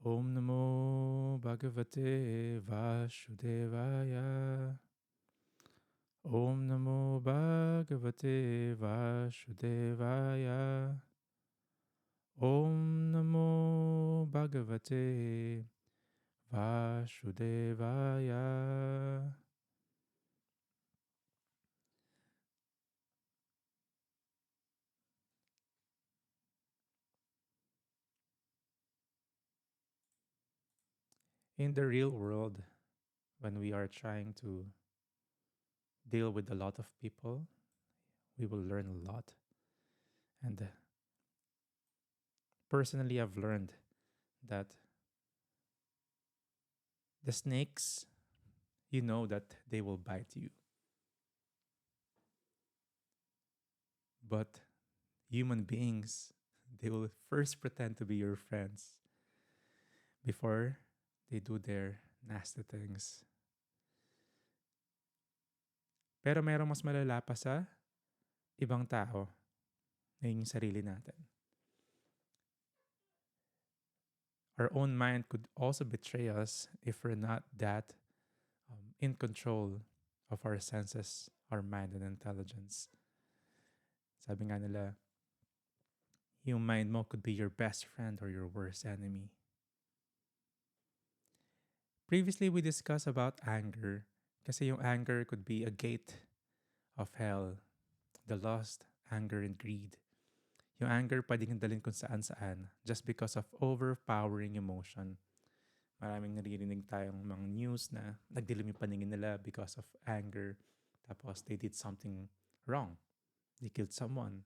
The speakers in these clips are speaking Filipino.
Om Namo Bhagavate Vasudevaya. Om Namo Bhagavate Vasudevaya. Om Namo Bhagavate Vasudevaya. In the real world, when we are trying to deal with a lot of people, we will learn a lot. And personally, I've learned that the snakes, you know that they will bite you. But human beings, they will first pretend to be your friends before they do their nasty things. Pero merong mas malala pa sa ibang tao na yung sarili natin. Our own mind could also betray us if we're not that in control of our senses, our mind, and intelligence. Sabi nga nila, yung mind mo could be your best friend or your worst enemy. Previously, we discussed about anger kasi yung anger could be a gate of hell, the lust, anger, and greed. Yung anger pwedeng dalhin kung saan-saan just because of overpowering emotion. Maraming naririnig tayong mga news na nagdilim yung paningin nila because of anger. Tapos they did something wrong. They killed someone.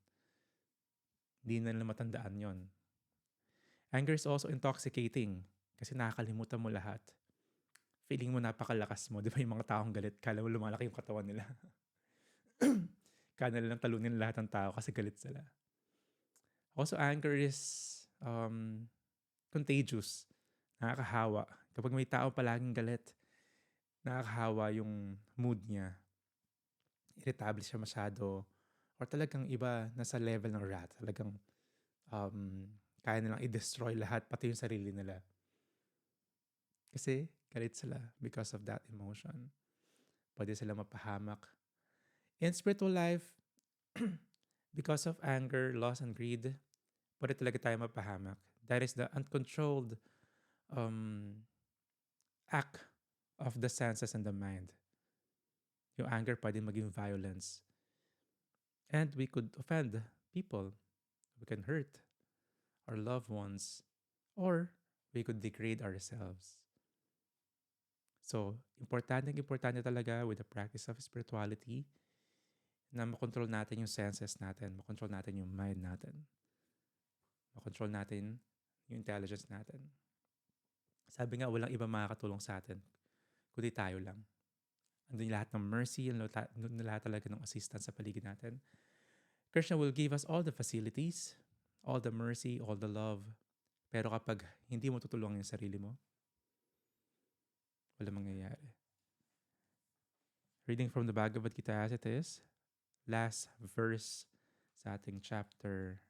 Hindi na nila matandaan yon. Anger is also intoxicating kasi nakakalimutan mo lahat. Feeling mo napakalakas mo. Di ba yung mga taong galit, kala mo lumalaki yung katawan nila. Kala nilang talunin lahat ng tao kasi galit sila. Also, anger is contagious. Nakakahawa. Kapag may tao palaging galit, nakakahawa yung mood niya. Irritable siya masyado. Or talagang iba, nasa level ng rat. Talagang kaya nilang i-destroy lahat, pati yung sarili nila. Kasi galit sila because of that emotion. Pwede sila mapahamak. In spiritual life, because of anger, loss, and greed, pwede talaga tayo mapahamak. That is the uncontrolled act of the senses and the mind. Yung anger pwede maging violence. And we could offend people. We can hurt our loved ones. Or we could degrade ourselves. So, importante talaga with the practice of spirituality na makontrol natin yung senses natin, makontrol natin yung mind natin, makontrol natin yung intelligence natin. Sabi nga, walang iba makakatulong sa atin, kundi tayo lang. Andun yung lahat ng mercy, andun lahat talaga ng assistance sa paligid natin. Krishna will give us all the facilities, all the mercy, all the love. Pero kapag hindi mo tutulungan yung sarili mo, wala mangyayari. Reading from the Bhagavad Gita as it is, last verse sa ating chapter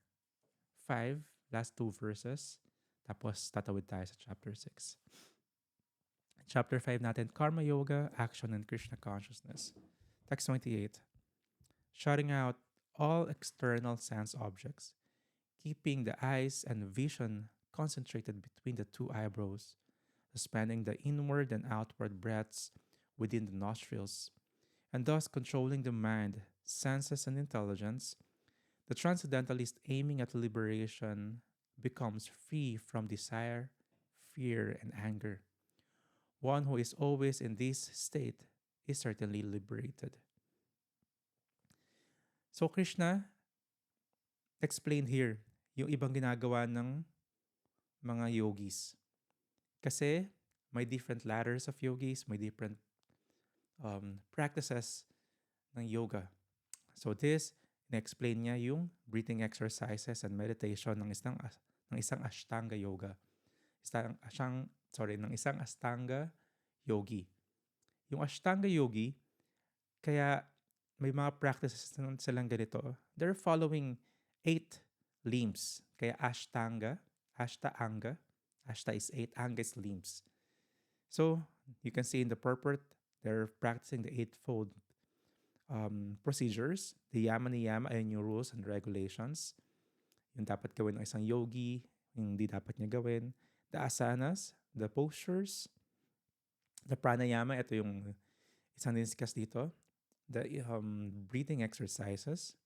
5, last 2 verses, tapos tatawid tayo sa chapter 6. Chapter 5 natin, Karma Yoga, Action, and Krishna Consciousness. Text 28. Shutting out all external sense objects, keeping the eyes and vision concentrated between the two eyebrows, suspending the inward and outward breaths within the nostrils, and thus controlling the mind, senses, and intelligence, the transcendentalist aiming at liberation becomes free from desire, fear, and anger. One who is always in this state is certainly liberated. So Krishna explained here yung ibang ginagawa ng mga yogis. Kasi may different ladders of yogis, may different practices ng yoga. So this, na-explain niya yung breathing exercises and meditation ng isang Ashtanga yoga. Ng isang Ashtanga yogi. Yung Ashtanga yogi, kaya may mga practices silang ganito. They're following 8 limbs. Kaya Ashtanga, Ashta is 8, Anga is limbs. So you can see in the purport, they're practicing the eightfold procedures. The yama niyama ay yung rules and regulations. Yung dapat gawin ng isang yogi, yung hindi dapat niya gawin. The asanas, the postures. The pranayama, ito yung isang discuss dito. The breathing exercises.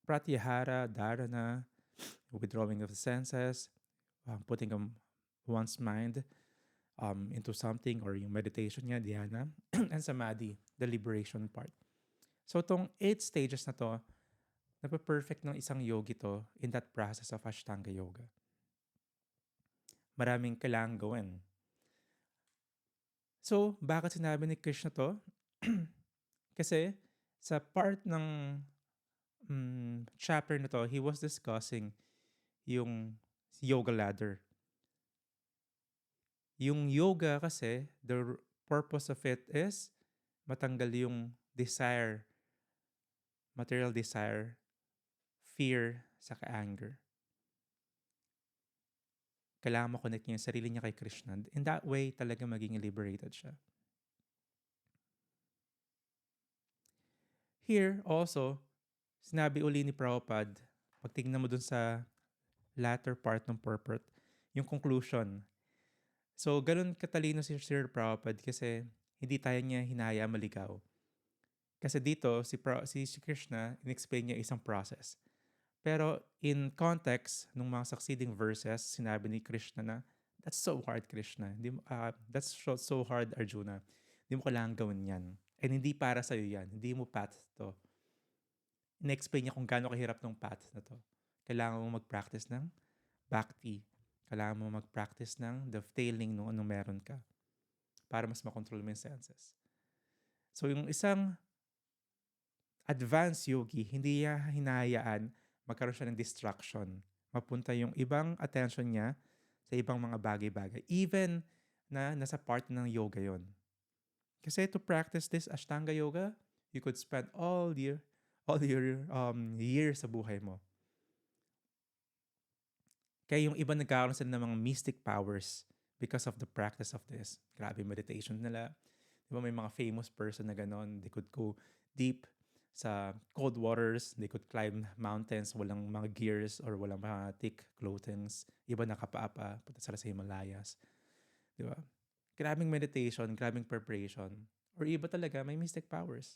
Pratyahara, dharana, withdrawing of the senses, putting one's mind into something, or yung meditation niya, dhyana, and samadhi, the liberation part. So itong 8 stages na to, napaperfect ng isang yogi to in that process of Ashtanga Yoga. Maraming kailangang gawin. So, bakit sinabi ni Krishna to? Kasi sa part ng chapter na to, he was discussing yung yoga ladder. Yung yoga kasi, the purpose of it is matanggal yung desire, material desire, fear, saka anger. Kailangan ma-connect niya yung sarili niya kay Krishna. In that way, talaga maging liberated siya. Here, also, sinabi uli ni Prabhupada, pag tingnan mo dun sa latter part ng purport, yung conclusion. So, ganun katalino si Sir Prabhupada kasi hindi tayo niya hinaya maligaw. Kasi dito, si Krishna, in-explain niya isang process. Pero in context, nung mga succeeding verses, sinabi ni Krishna na, that's so hard, Krishna. That's so hard, Arjuna. Hindi mo kailangan gawin yan. And hindi para sa'yo yan. Hindi mo path to. In-explain niya kung gaano kahirap ng path na to. Kailangan mo mag-practice ng bhakti. Kailangan mo mag-practice ng the failing nung anong meron ka para mas makontrol mo yung senses. So yung isang advanced yogi, hindi niya hinahayaan magkaroon siya ng distraction. Mapunta yung ibang attention niya sa ibang mga bagay-bagay. Even na nasa part ng yoga yon. Kasi to practice this Ashtanga Yoga, you could spend all your years sa buhay mo. Kaya yung iba nagkakaroon sila ng mga mystic powers because of the practice of this. Grabe meditation nila. Di ba may mga famous person na ganon, they could go deep sa cold waters, they could climb mountains, walang mga gears or walang mga thick clothings. Iba nakapaapa, punta sila sa Himalayas. Di ba? Grabing meditation, grabing preparation. Or iba talaga, may mystic powers.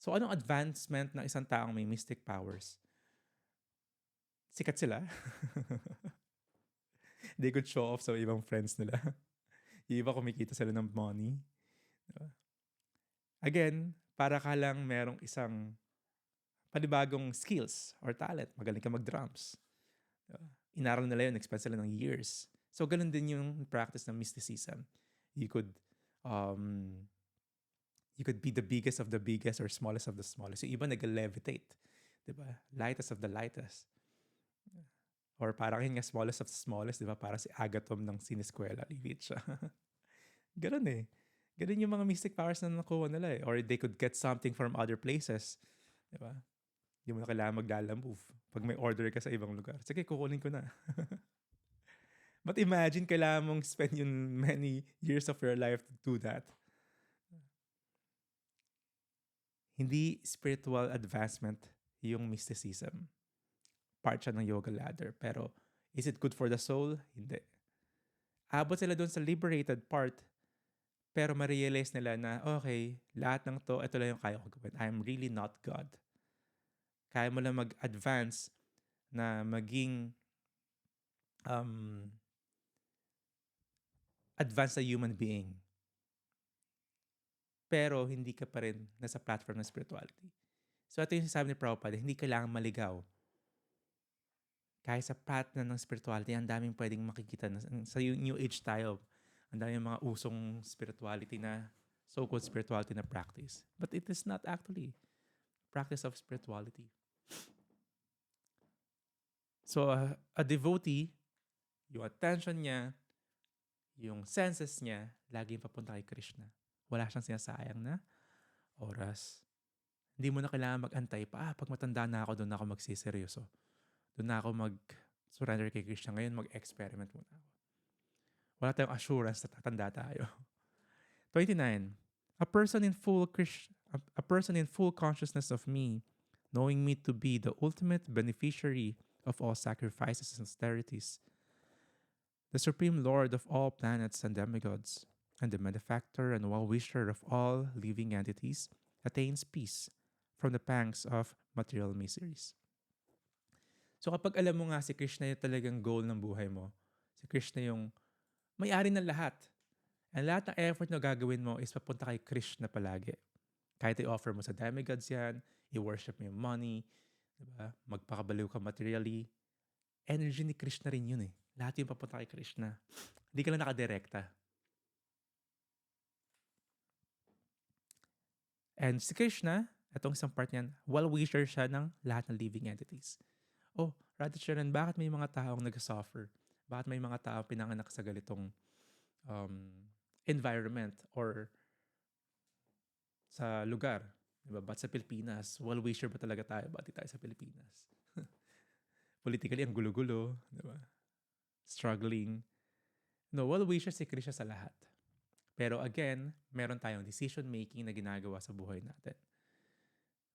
So anong advancement ng isang taong may mystic powers? Sikat sila. They could show off sa ibang friends nila. Yung iba kumikita sila ng money. Diba? Again, para ka lang merong isang panibagong skills or talent. Magaling ka mag-drums. Diba? Inaral nila yun, expend sila ng years. So, ganun din yung practice ng mysticism. You could be the biggest of the biggest or smallest of the smallest. Yung iba nag-levitate. Diba? Lightest of the lightest. Or parang yun nga, smallest of the smallest, di ba? Para si Agathon ng sineskwela, limit siya. Ganun eh. Ganun yung mga mystic powers na nakuha nila eh. Or they could get something from other places. Di ba? Hindi mo na kailangan maglalamove. Pag may order ka sa ibang lugar, sige, kukunin ko na. But imagine, kailangan mong spend yung many years of your life to do that. Hindi spiritual advancement yung mysticism. Part siya ng yoga ladder. Pero, is it good for the soul? Hindi. Abot sila doon sa liberated part, pero ma-realize nila na, okay, lahat ng to, ito lang yung kaya ko gawin. I'm really not God. Kaya mo lang mag-advance na maging advanced na human being. Pero, hindi ka pa rin nasa platform ng spirituality. So, ito yung sabi ni Prabhupada, hindi kailangan maligaw. Kahit sa path na ng spirituality, ang daming pwedeng makikita. Sa New Age tayo, ang daming mga usong spirituality na, so-called spirituality na practice. But it is not actually practice of spirituality. So, a devotee, yung attention niya, yung senses niya, laging papunta kay Krishna. Wala siyang sinasayang na oras. Hindi mo na kailangan mag-antay pa. Pag matanda na ako, doon ako magsiseryoso. Doon na ako surrender kay Krishna. Ngayon, mag-experiment muna ako. Wala tayong assurance na tatanda tayo. 29. A person in full consciousness of me, knowing me to be the ultimate beneficiary of all sacrifices and austerities, the supreme lord of all planets and demigods, and the benefactor and well-wisher of all living entities, attains peace from the pangs of material miseries. So kapag alam mo nga si Krishna yung talagang goal ng buhay mo, si Krishna yung may-ari ng lahat, and lahat ng effort na gagawin mo is papunta kay Krishna palagi. Kahit i-offer mo sa demigods yan, i-worship mo yung money, diba? Magpakabaliw ka materially, energy ni Krishna rin yun eh. Lahat yung papunta kay Krishna. Hindi ka lang nakadirekta. And si Krishna, itong isang part niyan, well-wisher siya ng lahat ng living entities. Oh, Radhacharan, bakit may mga taong nag-suffer? Bakit may mga taong pinanganak sa ganitong environment or sa lugar? Diba? Ba't sa Pilipinas? Well-wisher ba talaga tayo? Ba't di tayo sa Pilipinas? Politically, ang gulo-gulo. Diba? Struggling. No, well-wisher si Krishna sa lahat. Pero again, meron tayong decision-making na ginagawa sa buhay natin.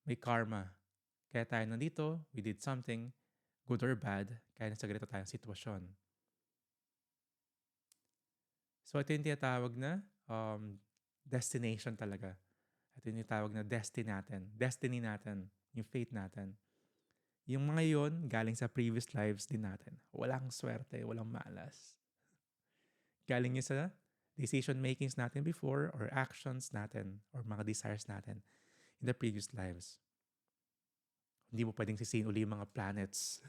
May karma. Kaya tayo nandito, we did something, good or bad, kaya nasa ganito tayong sitwasyon. So ito yung tinatawag na destination talaga. Ito yung tinatawag na destiny natin, yung fate natin. Yung mga yun, galing sa previous lives din natin. Walang swerte, walang malas. Galing yun sa decision makings natin before or actions natin or mga desires natin in the previous lives. Hindi mo pwedeng sisihin uli yung mga planets,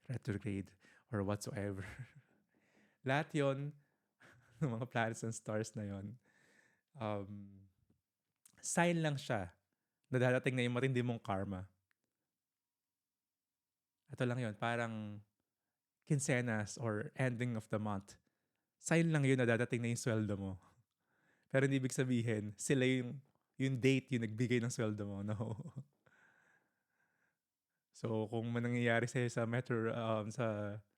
retrograde, or whatsoever. Lahat yon ng mga planets and stars na yon, sign lang siya na dadating na yung matindi mong karma. Ito lang yon, parang quincenas or ending of the month. Sign lang yun na dadating na yung sweldo mo. Pero hindi ibig sabihin, sila yung date yung nagbigay ng sweldo mo. No. So, kung manangyayari sa'yo sa sa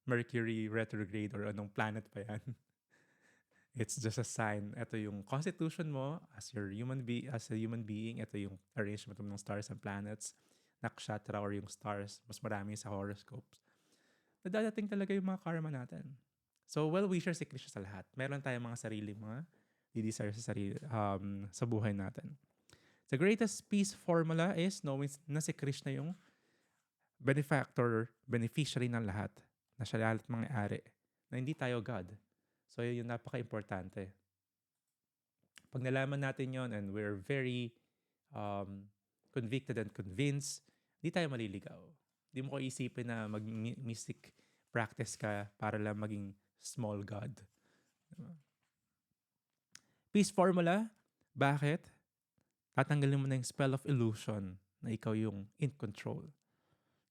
Mercury retrograde or anong planet pa yan, it's just a sign. Ito yung constitution mo as a human being. Ito yung arrangement ng stars and planets, nakshatra or yung stars. Mas marami sa horoscopes. Nadadating talaga yung mga karma natin. So, well-wisher si Krishna sa lahat. Meron tayong mga sarili, mga desire sa buhay natin. The greatest peace formula is knowing na si Krishna yung benefactor, beneficiary ng lahat. Na siya lahat mga ari. Na hindi tayo God. So, yun yung napaka-importante. Pag nalaman natin yon and we're very convicted and convinced, hindi tayo maliligaw. Hindi mo ko isipin na mag-mystic practice ka para lang maging small God. Diba? Peace formula, bakit? Tatanggalin mo na yung spell of illusion na ikaw yung in control.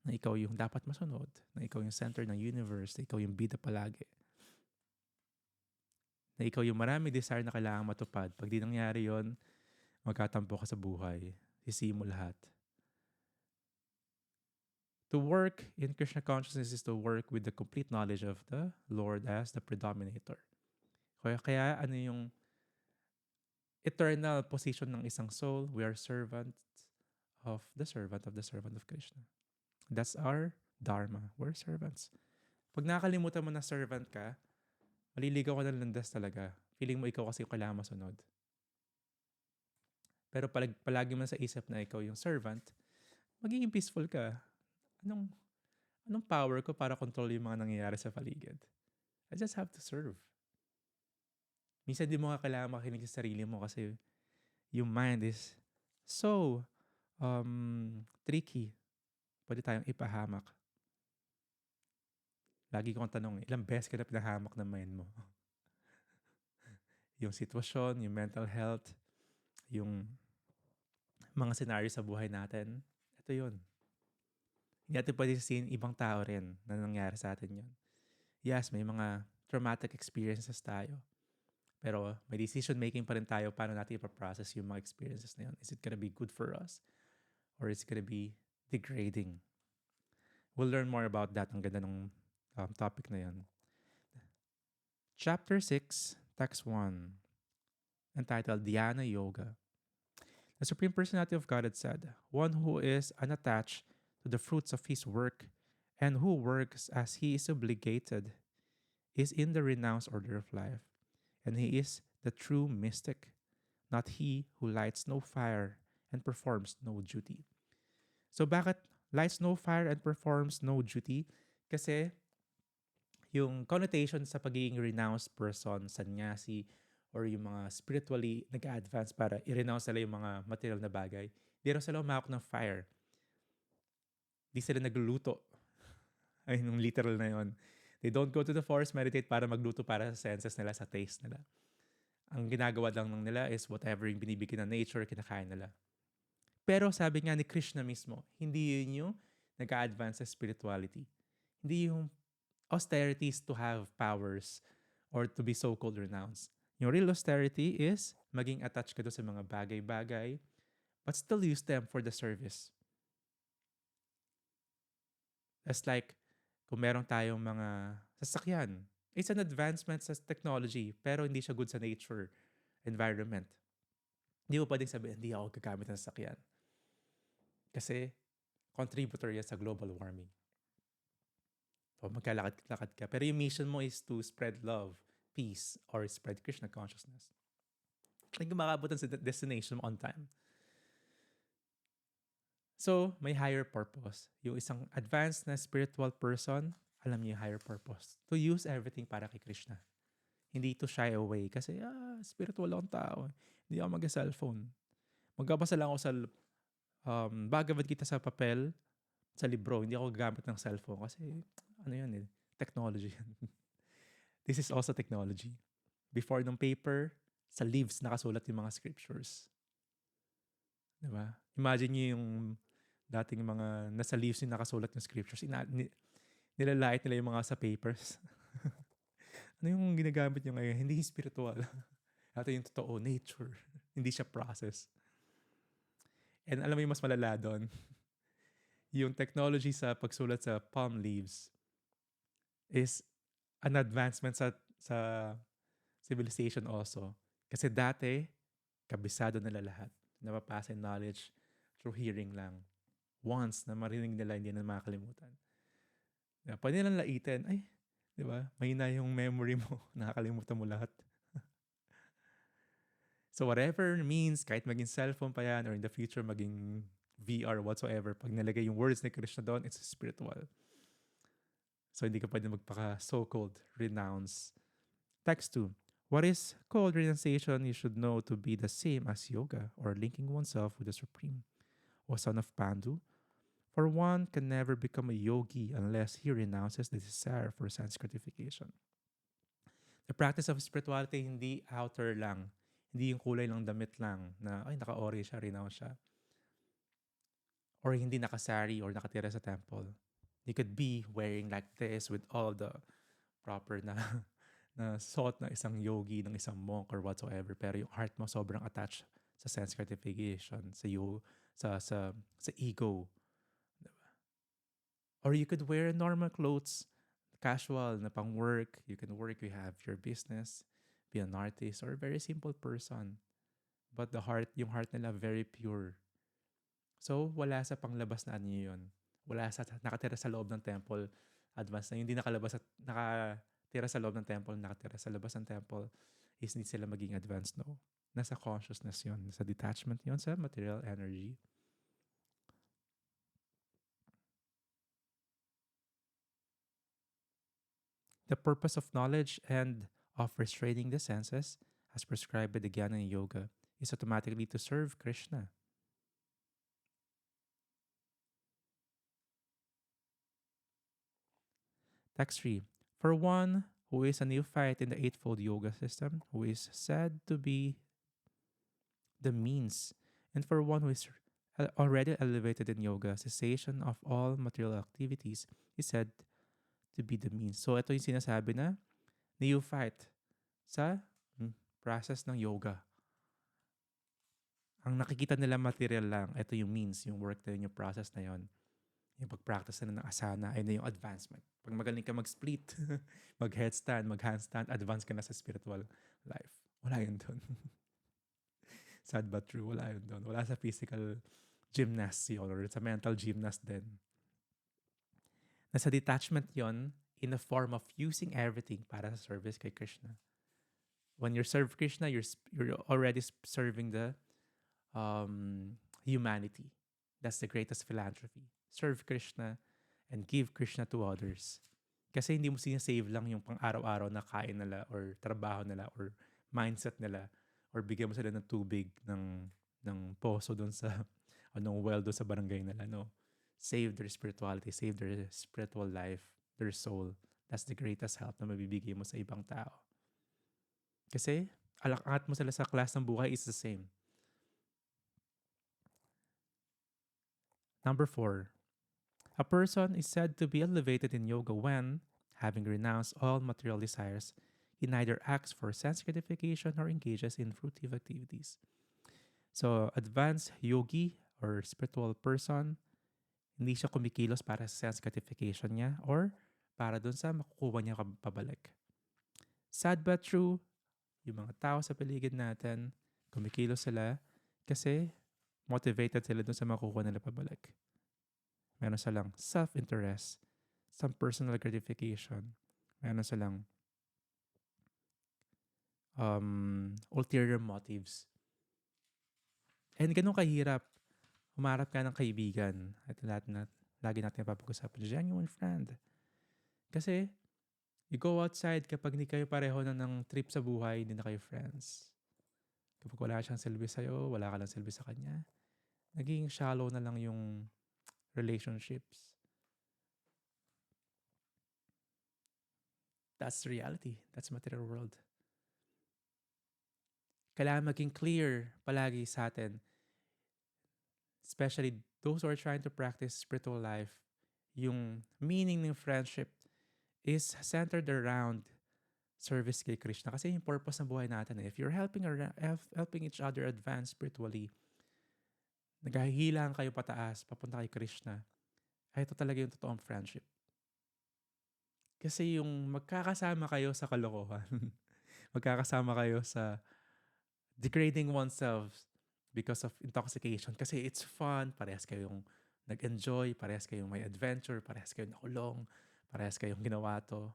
Na ikaw yung dapat masunod. Na ikaw yung center ng universe. Na ikaw yung bida palagi. Na ikaw yung marami desire na kailangan matupad. Pag di nangyari yon, magkatampo ka sa buhay. Sisihin mo lahat. To work in Krishna consciousness is to work with the complete knowledge of the Lord as the predominator. Kaya ano yung eternal position ng isang soul? We are servants of the servant of Krishna. That's our dharma. We're servants. Pag nakalimutan mo na servant ka, maliligaw ka ng landas talaga. Feeling mo ikaw kasi yung kailangan masunod. Pero palagi mo sa isip na ikaw yung servant, magiging peaceful ka. Anong power ko para control yung mga nangyayari sa paligid? I just have to serve. Minsan di mo nga kailangan makinig sa sarili mo kasi yung mind is so tricky. Pwede tayong ipahamak. Lagi kong tanong, ilang beses ka na pinahamak ng mind mo? Yung sitwasyon, yung mental health, yung mga scenario sa buhay natin, ito yun. Hindi natin pwede sisihin ibang tao rin na nangyari sa atin yun. Yes, may mga traumatic experiences tayo. Pero may decision making pa rin tayo paano natin ipaprocess yung mga experiences na yun. Is it gonna be good for us? Or is it gonna be degrading? We'll learn more about that. Ang ganda ng topic na yun. Chapter 6, Text 1, entitled Dhyana Yoga. The Supreme Personality of Godhead said, one who is unattached to the fruits of his work and who works as he is obligated is in the renounced order of life, and he is the true mystic, not he who lights no fire and performs no duty. So bakit lights no fire and performs no duty? Kasi yung connotation sa pagiging renounced person, sannyasi, or yung mga spiritually nag-advance para i-renounce nila yung mga material na bagay, di raw sila umawak ng fire. Di sila nagluluto. Ay, yung literal na yun. They don't go to the forest, meditate para magluto para sa senses nila, sa taste nila. Ang ginagawa lang ng nila is whatever yung binibigyan ng nature, kinakain nila. Pero sabi nga ni Krishna mismo, hindi yun yung nag-advance sa spirituality. Hindi yung austerities to have powers or to be so-called renounced. Yung real austerity is maging attached ka doon sa mga bagay-bagay but still use them for the service. That's like, kung meron tayong mga sasakyan, it's an advancement sa technology pero hindi siya good sa nature, environment. Hindi mo pwedeng sabihin, hindi ako gagamit ng sasakyan. Kasi contributor yan sa global warming. So, magkalakad-lakad ka. Pero yung mission mo is to spread love, peace, or spread Krishna consciousness. Hindi ka makabutan sa destination on time. So, may higher purpose. Yung isang advanced na spiritual person, alam niya yung higher purpose. To use everything para kay Krishna. Hindi to shy away. Kasi, spiritual akong tao. Hindi ako mag-cellphone. Magbabasa lang ako sa Bhagavad Gita sa papel, sa libro. Hindi ako gagamit ng cellphone. Kasi, ano yun eh, technology. This is also technology. Before ng paper, sa leaves nakasulat yung mga scriptures. Diba? Imagine nyo yung dating mga nasa leaves yung nakasulat yung scriptures. Nilalait nila yung mga sa papers. Ano yung ginagamit nyo ngayon? Hindi spiritual. Ito yung totoo, nature. Hindi siya process. And alam mo yung mas malala doon? Yung technology sa pagsulat sa palm leaves is an advancement sa civilization also. Kasi dati, kabisado nila lahat. Napapasa yung knowledge through hearing lang. Once na marinig nila, hindi na makakalimutan. Diba? Pwede nilang laitin. Ay, di ba? Mahina yung memory mo. Nakakalimutan mo lahat. So whatever means, kahit maging cellphone pa yan or in the future maging VR whatsoever, pag nalagay yung words ni Krishna doon, it's spiritual. So hindi ka pwede magpaka so-called renounce. Text 2. What is called renunciation you should know to be the same as yoga or linking oneself with the Supreme. O son of Pandu, for one can never become a yogi unless he renounces the desire for sense gratification. The practice of spirituality hindi outer lang. Hindi yung kulay ng damit lang na, ay, naka-ori siya, renounce siya. Or hindi nakasari or nakatira sa temple. You could be wearing like this with all the proper na na suot ng isang yogi, ng isang monk or whatsoever, pero yung heart mo sobrang attached sa sense gratification, sa ego. Diba? Or you could wear normal clothes, casual na pang work. You can work, you have your business, be an artist, or a very simple person. But yung heart nila very pure. So, wala sa panglabas na yun. Wala sa nakatira sa loob ng temple, advance na. Hindi nakatira sa loob ng temple, nakatira sa labas ng temple, is hindi sila maging advanced, no? Nasa consciousness yun. Nasa detachment yun sa material energy. The purpose of knowledge and of restraining the senses, as prescribed by the Jnana Yoga, is automatically to serve Krishna. Text 3. For one who is a neophyte in the Eightfold Yoga system, who is said to be the means, and for one who is already elevated in yoga, cessation of all material activities is said to be the means. So, ito yung sinasabi na neophyte sa process ng yoga. Ang nakikita nila material lang, ito yung means, yung work na yun, yung process na yun. Yung pag-practice na ng asana, ayun na yung advancement. Pag magaling ka mag-split, mag-headstand, mag-handstand, advance ka na sa spiritual life. Wala yun doon. Sad but true, wala yun doon. Wala sa physical gymnast yun or sa mental gymnast din. Nasa detachment yon in the form of using everything para sa service kay Krishna. When you serve Krishna, you're already serving the humanity. That's the greatest philanthropy. Serve Krishna and give Krishna to others. Kasi hindi mo sinasave lang yung pang-araw-araw na kain nila or trabaho nila or mindset nila or bigyan mo sila ng tubig ng poso doon sa anong well doon sa barangay nila. No. Save their spirituality, save their spiritual life, their soul. That's the greatest help na mabibigay mo sa ibang tao. Kasi alak-angat mo sila sa class ng buhay is the same. Number 4. A person is said to be elevated in yoga when, having renounced all material desires, he neither acts for sense gratification nor engages in fruitive activities. So, advanced yogi or spiritual person, hindi siya kumikilos para sa sense gratification niya or para dun sa makukuha niya pabalik. Sad but true, yung mga tao sa paligid natin, kumikilos sila kasi motivated sila dun sa makukuha nila pabalik. Meron silang self-interest, some personal gratification. Meron silang ulterior motives. And ganun kahirap. Humarap ka ng kaibigan. Ito lagi natin napapag-usapan. Genuine friend. Kasi, you go outside kapag hindi kayo pareho na ng trip sa buhay, hindi na kayo friends. Kapag wala siyang silbi sa'yo, wala ka lang silbi sa kanya, naging shallow na lang yung relationships. That's reality. That's material world. Kailangan maging clear palagi sa atin, especially those who are trying to practice spiritual life, yung meaning ng friendship is centered around service kay Krishna. Kasi yung purpose ng buhay natin, if you're helping each other advance spiritually, naghahilang kayo pataas, papunta kay Krishna, ay ito talaga yung totoong friendship. Kasi yung magkakasama kayo sa kalokohan, magkakasama kayo sa degrading oneself because of intoxication. Kasi it's fun, parehas kayong nag-enjoy, parehas kayong may adventure, parehas kayong nakulong, parehas kayong ginawa to.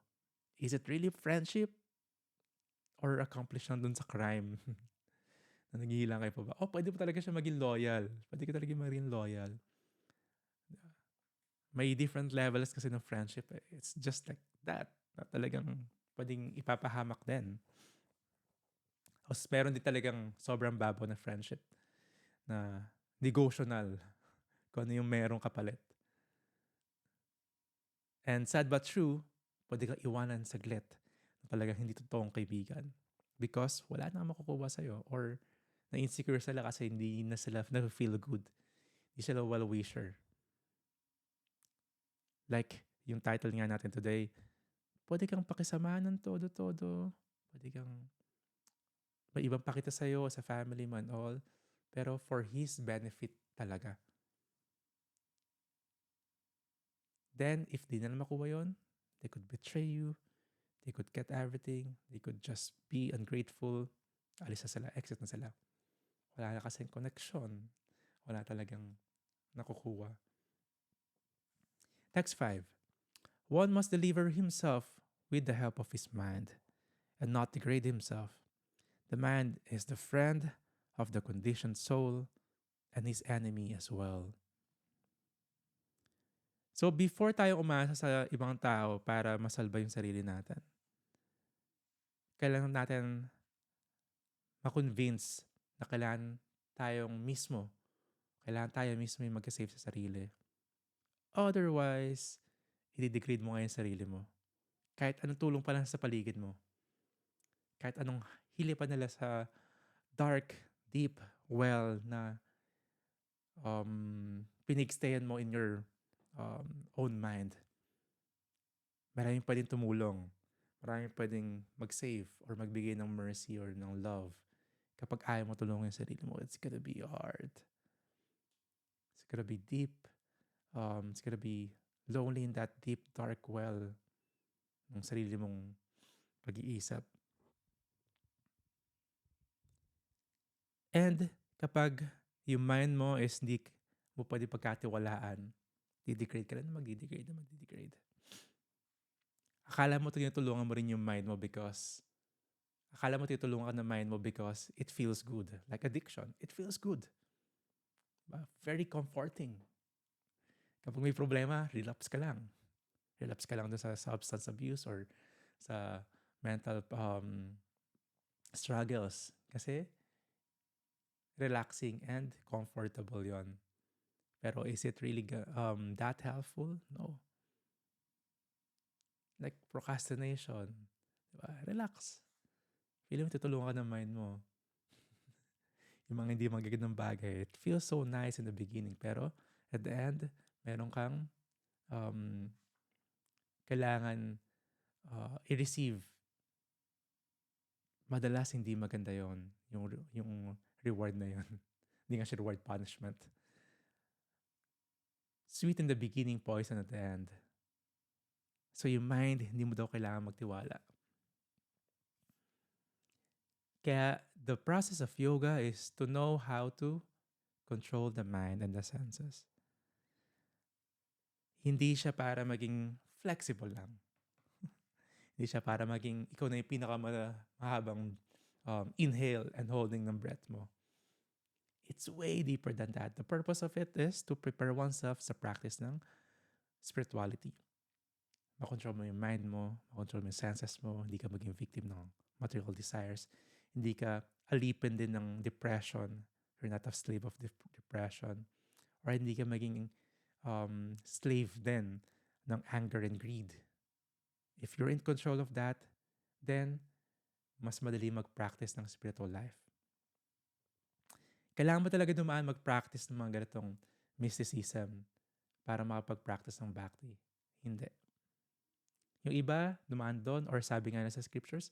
Is it really friendship? Or accomplishment dun sa crime? Na naghihilang kayo pa ba? Pwede po talaga siya maging loyal. Pwede ka talaga maging loyal. May different levels kasi ng friendship. It's just like that. Na talagang pwedeng ipapahamak din. O meron din talagang sobrang babaw na friendship na negotiable kung ano yung merong kapalit. And sad but true, pwede kang iwanan saglit na talagang hindi totoong kaibigan because wala na makukuha sa'yo or na-insecure sila kasi hindi na sila na-feel good. Hindi sila well-wisher. Like yung title nga natin today, pwede kang pakisamahan ng todo-todo. Pwede kang may ibang pakita sa'yo, sa family mo and all. Pero for his benefit talaga. Then, if di nila makuha yun, they could betray you. They could get everything. They could just be ungrateful. Alis na sila, exit na sila. Wala na kasing connection. Wala talagang nakukuha. Text 5. One must deliver himself with the help of his mind and not degrade himself. The mind is the friend of the conditioned soul and his enemy as well. So before tayo umasa sa ibang tao para masalba yung sarili natin, kailangan natin ma-convince na kailangan tayo mismo yung mag-save sa sarili. Otherwise, i-degrade mo nga yung sarili mo. Kahit anong tulong pa lang sa paligid mo. Kahit anong hili pa nila sa dark, deep well na pinigstayan mo in your own mind. Maraming pwedeng tumulong. Maraming pwedeng mag-save or magbigay ng mercy or ng love. Kapag ayaw mo tulungan yung sarili mo, it's gonna be hard. It's gonna be deep. It's gonna be lonely in that deep, dark well ng sarili mong pag-iisip. And kapag yung mind mo is hindi mo pwede pagkatiwalaan, didegrade ka lang, magdidegrade. Akala mo tinutulungan mo rin yung mind mo because it feels good. Like addiction, it feels good. Very comforting. Kapag may problema, relapse ka lang. Relapse ka lang doon sa substance abuse or sa mental struggles. Kasi relaxing and comfortable yon. Pero is it really that helpful? No. Like procrastination. Diba? Relax. Feeling mo tutulungan ka ng mind mo. Yung mga hindi magagandang bagay. It feels so nice in the beginning. Pero at the end, meron kang kailangan i-receive. Madalas hindi maganda yon, yung reward na yon. Hindi nga siya reward, punishment. Sweet in the beginning, poison at the end. So yung mind, hindi mo daw kailangan magtiwala. Kaya the process of yoga is to know how to control the mind and the senses. Hindi siya para maging flexible lang. Hindi siya para maging ikaw na yung pinakamahabang inhale and holding ng breath mo. It's way deeper than that. The purpose of it is to prepare oneself sa practice ng spirituality. Makontrol mo yung mind mo, makontrol mo yung senses mo, hindi ka maging victim ng material desires, hindi ka alipin din ng depression, you're not a slave of depression, or hindi ka maging slave din ng anger and greed. If you're in control of that, then mas madali mag-practice ng spiritual life. Kailangan mo talaga dumaan mag-practice ng mga ganitong mysticism para makapag-practice ng bhakti. Hindi. Yung iba, dumaan doon, or sabi nga na sa scriptures,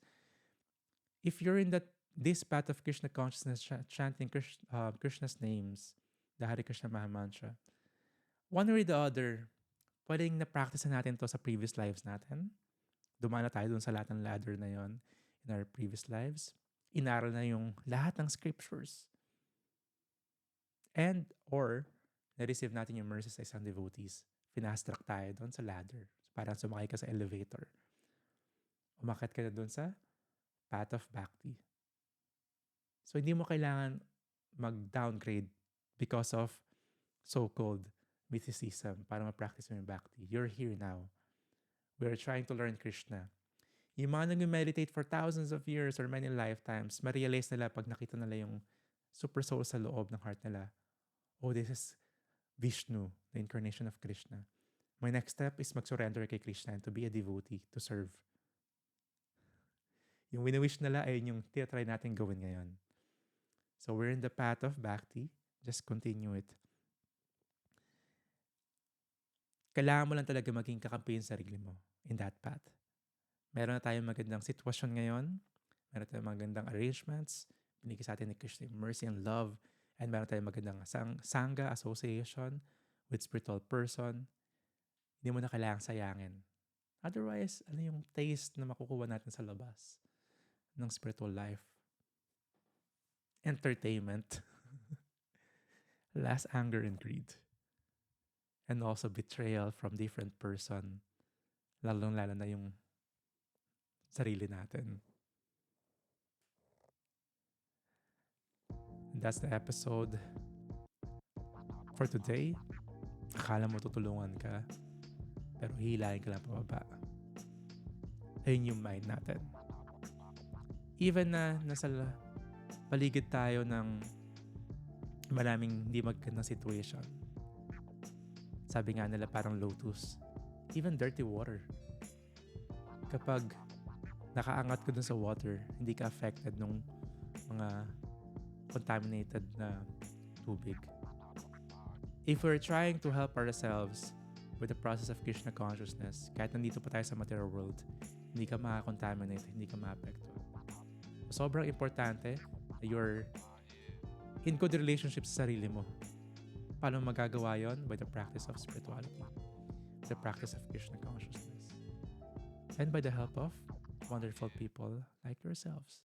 if you're in this path of Krishna consciousness, chanting Krishna's names, the Hare Krishna Maha Mantra, one way or the other, pwedeng na-practice natin to sa previous lives natin. Dumaan na tayo dun sa lahat ng ladder na yon in our previous lives. Inaral na yung lahat ng scriptures. And, or, na-receive natin yung mercy sa isang devotees. Fast-track tayo doon sa ladder. Parang sumakay ka sa elevator. Umakyat ka na doon sa path of bhakti. So, hindi mo kailangan mag-downgrade because of so-called mysticism para ma-practice mo yung bhakti. You're here now. We're trying to learn Krishna. Yung mga nag-meditate for thousands of years or many lifetimes, ma-realize nila pag nakita nila yung super soul sa loob ng heart nila. Oh, this is Vishnu, the incarnation of Krishna. My next step is mag-surrender kay Krishna and to be a devotee, to serve. Yung wini-wish nila ay yung tinatry natin gawin ngayon. So we're in the path of bhakti. Just continue it. Kailangan mo lang talaga maging kakampi yung sarili mo in that path. Meron na tayong magandang sitwasyon ngayon. Meron tayong magandang arrangements. Binigay sa atin ni Krishna mercy and love. And meron tayong magandang sangha, association with spiritual person. Hindi mo na kailangang sayangin. Otherwise, ano yung taste na makukuha natin sa labas ng spiritual life? Entertainment. Last, anger and greed. And also betrayal from different person. Lalong-lalo na yung sarili natin. And that's the episode for today. Akala mo tutulungan ka, pero hihilahin ka lang pababa. Ayun yung mind natin. Even na nasa paligid tayo ng maraming hindi magandang situation. Sabi nga nila parang lotus. Even dirty water. Kapag nakaangat ka dun sa water, hindi ka affected nung mga contaminated na tubig. If we're trying to help ourselves with the process of Krishna consciousness, kahit nandito pa tayo sa material world, hindi ka makakontaminate, hindi ka ma-apekto. Sobrang importante na you're in good relationship sa sarili mo. Paano magagawa yon? By the practice of spirituality, the practice of Krishna consciousness, and by the help of wonderful people like yourselves.